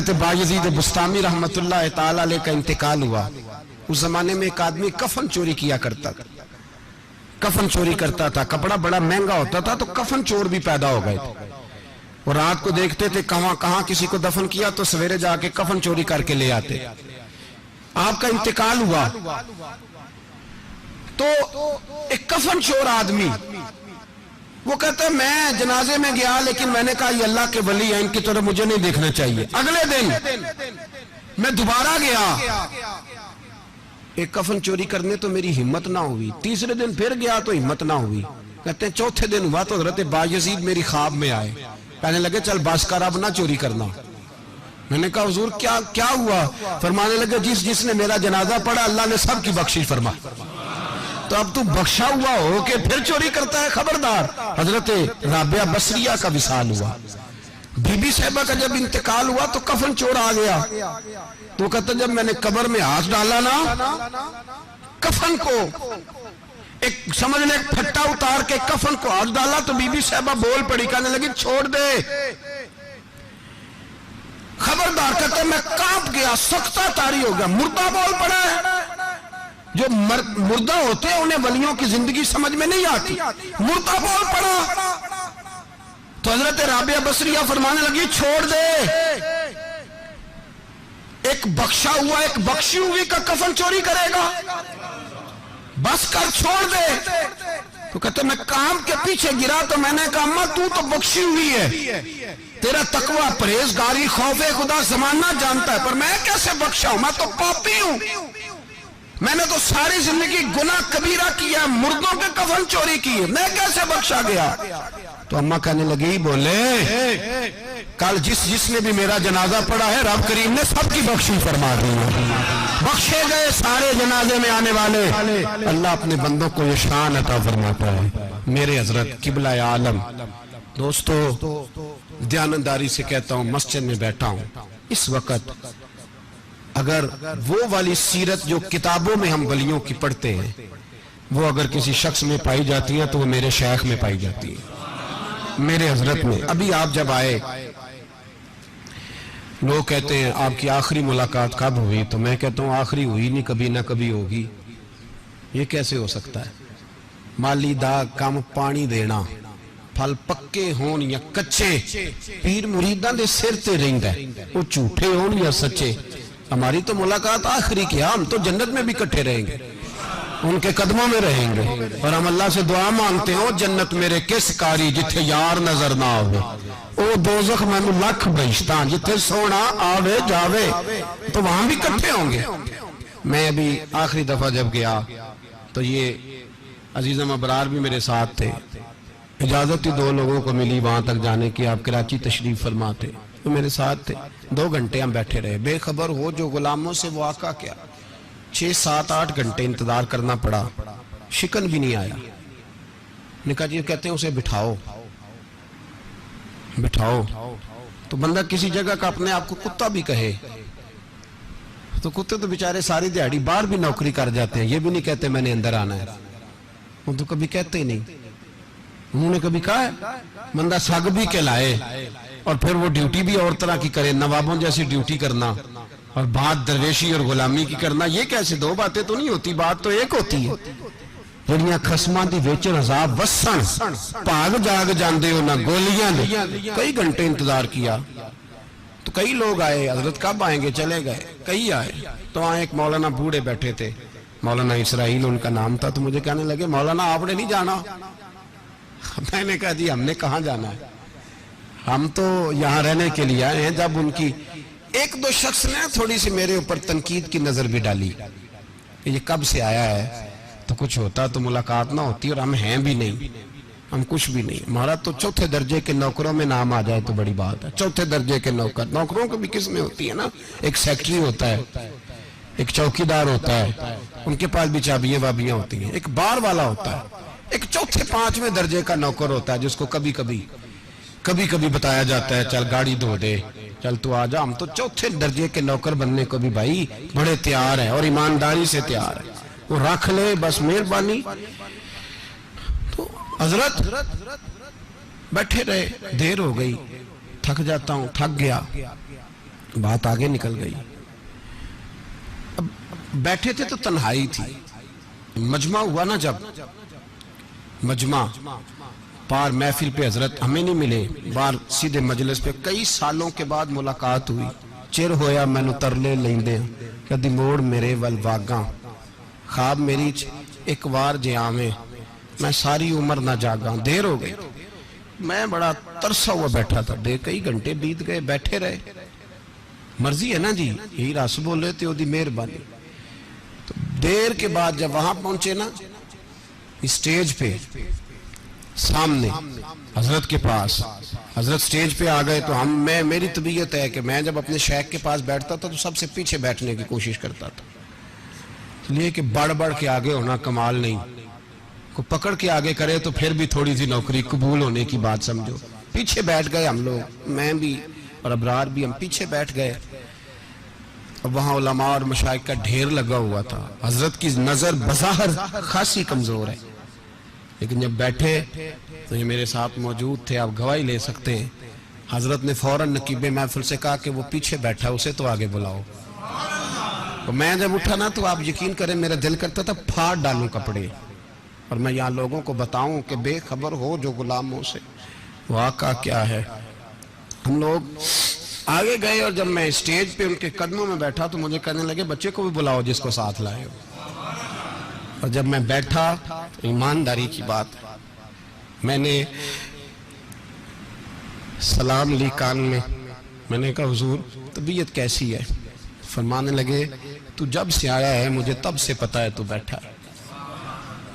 حضرت بایزید بستامی رحمتullah تعالی علیہ کا انتقال ہوا. اس زمانے میں ایک آدمی کفن چوری کیا کرتا تھا, کفن چوری کرتا تھا, کپڑا بڑا مہنگا ہوتا تھا تو کفن چور بھی پیدا ہو گئے تھے, اور رات کو دیکھتے تھے کہاں کسی کو دفن کیا تو سویرے جا کے کفن چوری کر کے لے آتے. آپ کا انتقال ہوا تو ایک کفن چور آدمی وہ کہتا ہے میں جنازے میں گیا لیکن میں نے کہا یہ اللہ کے ولی ہیں, ان کی طرف مجھے نہیں دیکھنا چاہیے. اگلے دن میں دوبارہ گیا ایک کفن چوری کرنے تو میری ہمت نہ ہوئی. تیسرے دن پھر گیا تو ہمت نہ ہوئی. کہتے ہیں چوتھے دن ہوا تو حضرت بایزید میری خواب میں آئے, کہنے لگے چل بس کر اب نہ چوری کرنا. میں نے کہا حضور کیا ہوا؟ فرمانے لگے جس نے میرا جنازہ پڑھا اللہ نے سب کی بخشش فرما. تو اب تو بخشا ہوا ہو کہ پھر چوری کرتا ہے, خبردار. حضرت رابعہ بصریہ کا وصال ہوا. بی بی صاحبہ کا جب انتقال ہوا تو کفن چور آ گیا. تو کہتا جب میں نے قبر میں ہاتھ ڈالا نا کفن کو ایک سمجھ لے پھٹا اتار کے کفن کو ہاتھ ڈالا تو بی بی صاحبہ بول پڑی, کہنے لگی چھوڑ دے, خبردار. کہتا میں کانپ گیا, سختہ تاری ہو گیا. مردہ بول پڑا ہے. جو مردہ ہوتے ہیں انہیں ولیوں کی زندگی سمجھ میں نہیں آتی. مردہ بول پڑا تو حضرت رابعہ بصریہ فرمانے لگی چھوڑ دے, ایک بخشا ہوا ایک بخشی ہوئی کا کفن چوری کرے گا, بس کر چھوڑ دے. تو کہتے میں کام کے پیچھے گرا تو میں نے کہا اماں تو بخشی ہوئی ہے, تیرا تقوی پرہیزگاری خوف خدا زمانہ جانتا ہے, پر میں کیسے بخشا ہوں؟ میں تو پاپی ہوں, میں نے تو ساری زندگی گناہ کبیرہ کیا, مردوں کے کفن چوری کیے, میں کیسے بخشا گیا؟ تو اماں کہنے لگی بولے کل جس نے بھی میرا جنازہ پڑھا ہے رب کریم نے سب کی بخشش فرما دی. بخشے گئے سارے جنازے میں آنے والے. اللہ اپنے بندوں کو یہ شان عطا فرماتا ہے. میرے حضرت قبلہ عالم دوستو, دیانتداری سے کہتا ہوں, مسجد میں بیٹھا ہوں اس وقت, اگر وہ والی سیرت جو کتابوں میں ہم ولیوں کی پڑھتے ہیں وہ اگر کسی شخص میں پائی جاتی ہیں تو وہ میرے شیخ میں پائی جاتی ہے, میرے حضرت میں. ابھی آپ جب آئے لوگ کہتے ہیں آپ کی آخری ملاقات کب ہوئی, تو میں کہتا ہوں آخری ہوئی نہیں, کبھی نہ کبھی ہوگی. یہ کیسے ہو سکتا ہے؟ مالی دا کم پانی دینا, پھل پکے ہون یا کچے, پیر مریداں دے سر تے رہندا ہے, وہ جھوٹے ہون یا سچے. ہماری تو ملاقات آخری کی, ہم تو جنت میں بھی کٹھے رہیں گے, ان کے قدموں میں رہیں گے, اور ہم اللہ سے دعا مانگتے ہیں جنت میرے کس کاری جتھے یار نظر نہ آوے, او دوزخ میں لکھ بہشتاں جتھے سونا آوے جاوے, تو وہاں بھی کٹھے ہوں گے. میں ابھی آخری دفعہ جب گیا تو یہ عزیزم ابرار بھی میرے ساتھ تھے, اجازت ہی 2 لوگوں کو ملی وہاں تک جانے کی, آپ کراچی تشریف فرما تھے, تو میرے ساتھ تھے. 2 گھنٹے ہم بیٹھے رہے, بے خبر ہو جو غلاموں سے وہ آقا کیا 6, 7, 8 گھنٹے انتظار کرنا پڑا, شکن بھی نہیں آیا. نے کہا جی کہتے ہیں اسے بٹھاؤ. تو بندہ کسی جگہ کا اپنے آپ کو کتا بھی کہے تو کتے تو بیچارے ساری دیہڑی باہر بھی نوکری کر جاتے ہیں, یہ بھی نہیں کہتے میں نے اندر آنا ہے, وہ تو کبھی کہتے ہی نہیں. انہوں نے کبھی کہا ہے بندہ سگ بھی کہلائے اور پھر وہ ڈیوٹی بھی اور طرح کی کرے, نوابوں جیسی ڈیوٹی کرنا اور بات درویشی اور غلامی کی کرنا, یہ کیسے 2 باتیں تو نہیں ہوتی, بات تو ایک ہوتی ہے. جڑیاں خسماں دی وچ عذاب وسن بھاگ جاگ جاندے ہو نہ گولیاں دے. کئی گھنٹے انتظار کیا تو کئی لوگ آئے, حضرت کب آئیں گے, چلے گئے. کئی آئے تو وہاں ایک مولانا بوڑھے بیٹھے تھے, مولانا اسرائیل ان کا نام تھا, تو مجھے کہنے لگے مولانا آپ نے نہیں جانا. میں نے کہا جی ہم نے کہاں جانا ہے, ہم تو یہاں رہنے کے لیے آئے ہیں. جب ان کی 1-2 شخص نے تھوڑی سی میرے اوپر تنقید کی نظر بھی ڈالی کہ یہ کب سے آیا ہے, تو کچھ ہوتا تو ملاقات نہ ہوتی, اور ہم ہیں بھی نہیں, ہم کچھ بھی نہیں. ہمارا تو 4تھے درجے کے نوکروں میں نام آ جائے تو بڑی بات ہے. 4تھے درجے کے نوکروں کو بھی کس میں ہوتی ہے نا, ایک سیکٹری ہوتا ہے, ایک چوکیدار ہوتا ہے, ان کے پاس بھی چابیاں وابیاں ہوتی ہیں, ایک بار والا ہوتا ہے, ایک 4تھے 5ویں درجے کا نوکر ہوتا ہے جس کو کبھی کبھی بتایا جاتا ہے چل گاڑی دھو دے, چل تو آ جا. ہم تو 4تھے درجے کے نوکر بننے کو بھی بھائی بڑے تیار ہیں اور ایمانداری سے تیار ہیں, وہ رکھ لے بس مہربانی. تو حضرت بیٹھے رہے, دیر ہو گئی, تھک جاتا ہوں, تھک گیا. بات آگے نکل گئی. اب بیٹھے تھے تو تنہائی تھی. مجمع ہوا نا جب مجمع پار محفل پہ حضرت ہمیں نہیں ملے, بار سیدھے مجلس پہ کئی سالوں کے بعد ملاقات ہوئی. چر ہویا مینو ترلے لیندے کدی موڑ میرے ول واگاں, خواب میری ایک وار جے آویں میں ساری عمر نہ جاگاں. دیر ہو گئی, میں بڑا ترسا ہوا بیٹھا تھا. کئی گھنٹے بیت گئے, بیٹھے رہے. مرضی ہے نا جی, یہی رس بولے تے دی مہربانی. تو دیر کے بعد جب وہاں پہنچے نا اسٹیج پہ سامنے حضرت کے پاس, حضرت سٹیج پہ آ گئے تو میری طبیعت ہے کہ میں جب اپنے شیخ کے پاس بیٹھتا تھا تو سب سے پیچھے بیٹھنے کی کوشش کرتا تھا, اس لیے کہ بڑھ بڑھ کے آگے ہونا کمال نہیں. کو پکڑ کے آگے کرے تو پھر بھی تھوڑی سی نوکری قبول ہونے کی بات سمجھو. پیچھے بیٹھ گئے ہم لوگ, میں بھی اور ابرار بھی, ہم پیچھے بیٹھ گئے. اب وہاں علماء اور مشائخ کا ڈھیر لگا ہوا تھا. حضرت کی نظر بظاہر خاصی کمزور ہے, لیکن جب بیٹھے تو یہ میرے ساتھ موجود تھے, آپ گواہی لے سکتے ہیں. حضرت نے فوراً نقیب محفل سے کہا کہ وہ پیچھے بیٹھا اسے تو آگے بلاؤ. تو میں جب اٹھا نا تو آپ یقین کریں میرا دل کرتا تھا پھاڑ ڈالوں کپڑے, اور میں یہاں لوگوں کو بتاؤں کہ بے خبر ہو جو غلاموں سے وہ آقا کیا ہے. ہم لوگ آگے گئے اور جب میں اسٹیج پہ ان کے قدموں میں بیٹھا تو مجھے کہنے لگے بچے کو بھی بلاؤ جس کو ساتھ لائے ہو. اور جب میں بیٹھا تو ایمانداری کی بات, میں نے سلام لی کان میں نے کہا حضور طبیعت کیسی ہے. فرمانے لگے تو جب سے آیا ہے مجھے تب سے پتا ہے تو بیٹھا ہے,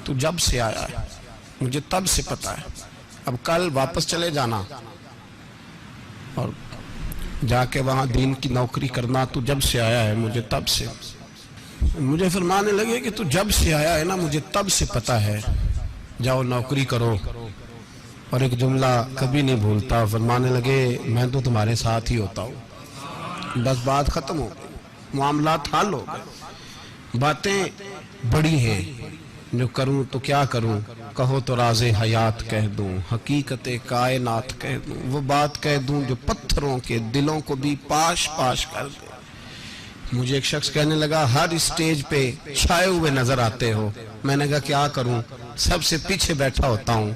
تو جب سے آیا ہے مجھے تب سے پتا ہے. اب کل واپس چلے جانا اور جا کے وہاں دین کی نوکری کرنا, تو جب سے آیا ہے مجھے تب سے. مجھے فرمانے لگے کہ تو جب سے آیا ہے نا مجھے تب سے پتا ہے, جاؤ نوکری کرو. اور ایک جملہ کبھی نہیں بھولتا, فرمانے لگے میں تو تمہارے ساتھ ہی ہوتا ہوں. بس بات ختم ہو گئی, معاملات حل ہو گئے. باتیں بڑی ہیں, جو کروں تو کیا کروں, کہو تو راز حیات کہہ دوں, حقیقت کائنات کہہ دوں, وہ بات کہہ دوں جو پتھروں کے دلوں کو بھی پاش پاش کر دے. مجھے ایک شخص کہنے لگا ہر اسٹیج پہ چھائے ہوئے نظر آتے ہو. میں نے کہا کیا کروں, سب سے پیچھے بیٹھا ہوتا ہوں,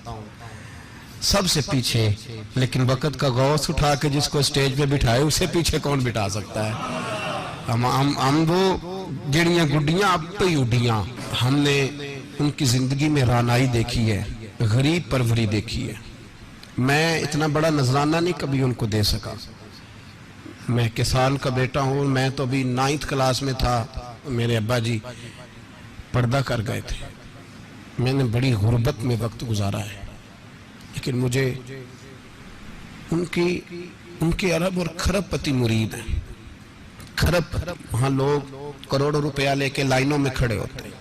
سب سے پیچھے. لیکن وقت کا غوث اٹھا کے جس کو اسٹیج پہ بٹھائے اسے پیچھے کون بٹھا سکتا ہے. ہم وہ گڑیاں گڈیاں اب پہ ہی اڈیاں. ہم نے ان کی زندگی میں رانائی دیکھی ہے, غریب پروری دیکھی ہے. میں اتنا بڑا نذرانہ نہیں کبھی ان کو دے سکا. میں کسان کا بیٹا ہوں, میں تو ابھی 9th کلاس میں تھا, میرے ابا جی پردہ کر گئے تھے. میں نے بڑی غربت میں وقت گزارا ہے, لیکن مجھے ان کے عرب اور کھرب پتی مرید ہیں. کھرب وہاں لوگ کروڑوں روپیہ لے کے لائنوں میں کھڑے ہوتے ہیں.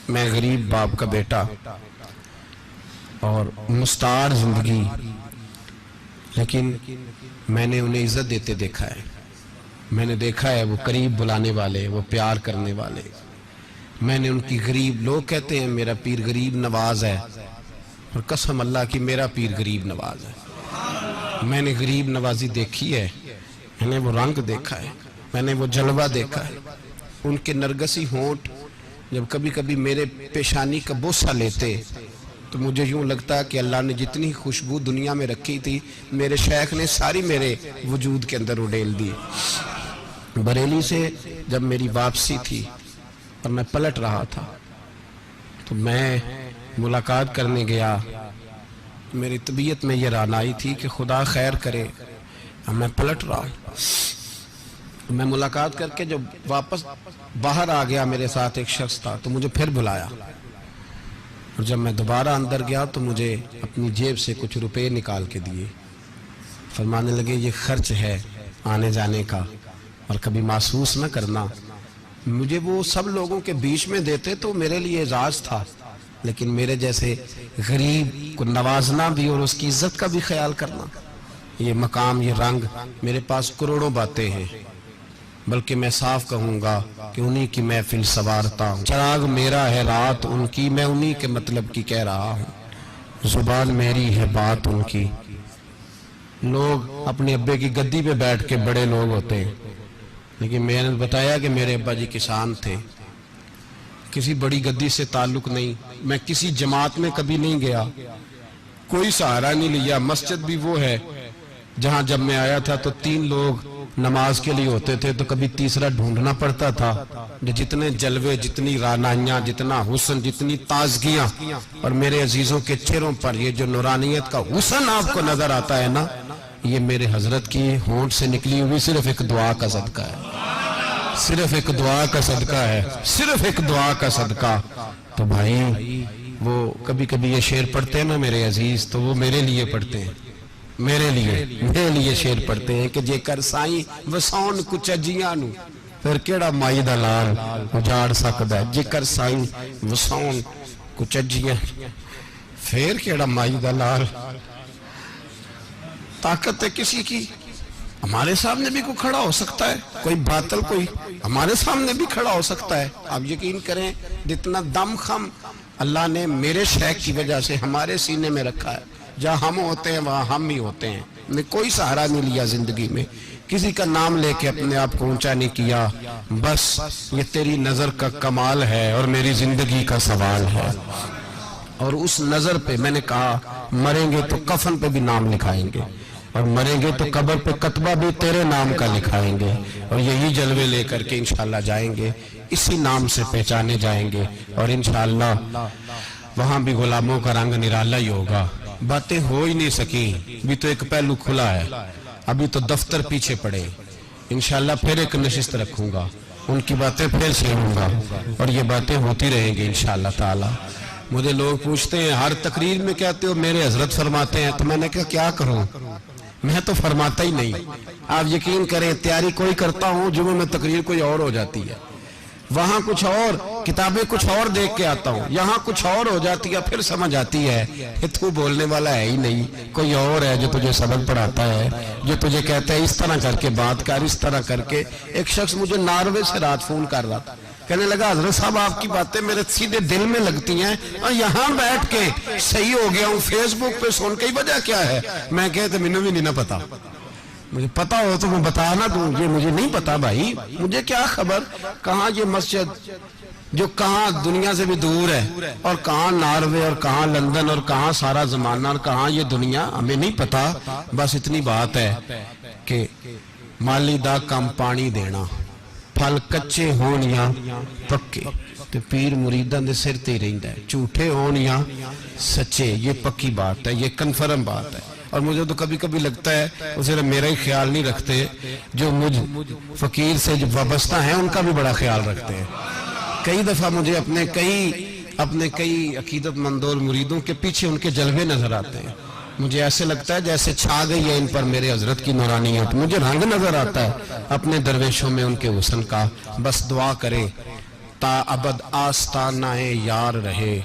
میں غریب باپ کا بیٹا اور مستعار زندگی, لیکن میں نے انہیں عزت دیتے دیکھا ہے. میں نے دیکھا ہے وہ قریب بلانے والے, وہ پیار کرنے والے. میں نے ان کی غریب, لوگ کہتے ہیں میرا پیر غریب نواز ہے, اور قسم اللہ کی میرا پیر غریب نواز ہے. میں نے غریب نوازی دیکھی ہے, میں نے وہ رنگ دیکھا ہے, میں نے وہ جلوہ دیکھا ہے. ان کے نرگسی ہونٹ جب کبھی کبھی میرے پیشانی کا بوسہ لیتے تو مجھے یوں لگتا کہ اللہ نے جتنی خوشبو دنیا میں رکھی تھی میرے شیخ نے ساری میرے وجود کے اندر اڈیل دی. بریلی سے جب میری واپسی تھی اور میں پلٹ رہا تھا تو میں ملاقات کرنے گیا, میری طبیعت میں یہ رانائی تھی کہ خدا خیر کرے. میں پلٹ رہا ہوں, میں ملاقات کر کے جب واپس باہر آ گیا, میرے ساتھ ایک شخص تھا تو مجھے پھر بلایا. اور جب میں دوبارہ اندر گیا تو مجھے اپنی جیب سے کچھ روپے نکال کے دیے. فرمانے لگے یہ خرچ ہے آنے جانے کا, اور کبھی محسوس نہ کرنا. مجھے وہ سب لوگوں کے بیچ میں دیتے تو میرے لیے اعزاز تھا, لیکن میرے جیسے غریب کو نوازنا بھی اور اس کی عزت کا بھی خیال کرنا, یہ مقام, یہ رنگ. میرے پاس کروڑوں باتیں ہیں, بلکہ میں صاف کہوں گا کہ انہی کی محفل سوارتا ہوں. چراغ میرا ہے رات ان کی, میں انہی کے مطلب کی کہہ رہا ہوں. زبان میری ہے بات ان کی. لوگ اپنے ابے کی گدی پہ بیٹھ کے بڑے لوگ ہوتے ہیں, لیکن میں نے بتایا کہ میرے ابا جی کسان تھے، کسی بڑی گدی سے تعلق نہیں، میں کسی جماعت میں کبھی نہیں گیا، کوئی سہارا نہیں لیا۔ مسجد بھی وہ ہے جہاں جب میں آیا تھا تو 3 لوگ نماز کے لیے ہوتے تھے، تو کبھی تیسرا ڈھونڈنا پڑتا تھا۔ جتنے جلوے، جتنی رانائیاں، جتنا حسن، جتنی تازگیاں، اور میرے عزیزوں کے چہروں پر یہ جو نورانیت کا حسن آپ کو نظر آتا ہے نا، یہ میرے حضرت کی ہونٹ سے نکلی ہوئی صرف ایک دعا کا صدقہ ہے، صرف ایک دعا کا صدقہ ہے، صرف ایک دعا کا صدقہ۔ تو بھائی وہ کبھی کبھی یہ شعر پڑھتے ہیں نا میرے عزیز، تو وہ میرے لیے پڑھتے ہیں، میرے لیے شعر پڑھتے ہیں کہ جے کر سائیں وسون کچھ اجیاں نو پھر کیڑا مائی دا لال اجاڑ سکدا ہے، جے کر سائیں وسون کچھ اجیاں پھر کیڑا مائی دا لال۔ طاقت ہے کسی کی، ہمارے سامنے بھی کوئی کھڑا ہو سکتا ہے، کوئی باطل کوئی ہمارے سامنے بھی کھڑا ہو سکتا ہے۔ آپ یقین کریں جتنا دم خم اللہ نے میرے شیخ کی وجہ سے ہمارے سینے میں رکھا ہے، جہاں ہم ہوتے ہیں وہاں ہم ہی ہوتے ہیں۔ میں کوئی سہارا نہیں لیا زندگی میں، کسی کا نام لے کے اپنے آپ کو اونچا نہیں کیا، بس یہ تیری نظر کا کمال ہے اور میری زندگی کا سوال ہے۔ اور اس نظر پہ میں نے کہا مریں گے تو کفن پہ بھی نام لکھائیں گے، اور مریں گے تو قبر پہ کتبہ بھی تیرے نام کا لکھائیں گے، اور یہی جلوے لے کر کے انشاءاللہ جائیں گے، اسی نام سے پہچانے جائیں گے، اور انشاءاللہ وہاں بھی غلاموں کا رنگ نرالا ہی ہوگا۔ باتیں ہو ہی نہیں سکیں، بھی تو ایک پہلو کھلا ہے، ابھی تو دفتر پیچھے پڑے، انشاءاللہ پھر ایک نشست رکھوں گا، ان کی باتیں پھر چھیڑوں گا، اور یہ باتیں ہوتی رہیں گی انشاءاللہ تعالی۔ مجھے لوگ پوچھتے ہیں ہر تقریر میں کہتے ہو میرے حضرت فرماتے ہیں، تو میں نے کہا کیا کروں، میں تو فرماتا ہی نہیں۔ آپ یقین کریں تیاری کوئی کرتا ہوں، جمعہ میں تقریر کوئی اور ہو جاتی ہے، وہاں کچھ اور، کتابیں کچھ اور دیکھ کے آتا ہوں، یہاں کچھ اور ہو جاتی ہے، پھر سمجھ آتی ہے کہ تو بولنے والا ہے ہی نہیں، کوئی اور ہے جو تجھے سبق پڑھاتا ہے، جو تجھے کہتا ہے اس طرح کر کے بات کر، اس طرح کر کے۔ ایک شخص مجھے ناروے سے رات فون کر رہا تھا، کہنے لگا حضرت صاحب آپ کی باتیں میرے سیدھے دل میں لگتی ہیں، اور یہاں بیٹھ کے صحیح ہو گیا ہوں، فیس بک پہ سن کے وجہ کیا ہے؟ میں کہتے مجھے بھی نہیں پتا، مجھے پتا ہو تو میں بتا نہ دوں، یہ مجھے نہیں پتا بھائی، مجھے کیا خبر کہاں یہ مسجد جو کہاں دنیا سے بھی دور ہے، اور کہاں ناروے، اور کہاں لندن، اور کہاں سارا زمانہ، اور کہاں یہ دنیا، ہمیں نہیں پتا۔ بس اتنی بات ہے کہ مالی دا کم پانی دینا، پھل کچے ہون یا پکے، تو پیر مریداں دے سر تے رہندا ہے، جھوٹے ہون یا سچے، یہ پکی بات ہے، یہ کنفرم بات ہے۔ اور مجھے تو کبھی کبھی لگتا ہے وہ صرف میرا ہی خیال نہیں رکھتے، جو مجھ فقیر سے جو وابستہ ہیں ان کا بھی بڑا خیال رکھتے ہیں۔ کئی دفعہ مجھے اپنے کئی عقیدت مندوں اور مریدوں کے پیچھے ان کے جلوے نظر آتے ہیں، مجھے ایسے لگتا ہے جیسے چھا گئی ہے ان پر میرے حضرت کی نورانیت، مجھے رنگ نظر آتا ہے اپنے درویشوں میں ان کے حسن کا۔ بس دعا کرے تا ابد آستانہ یار رہے،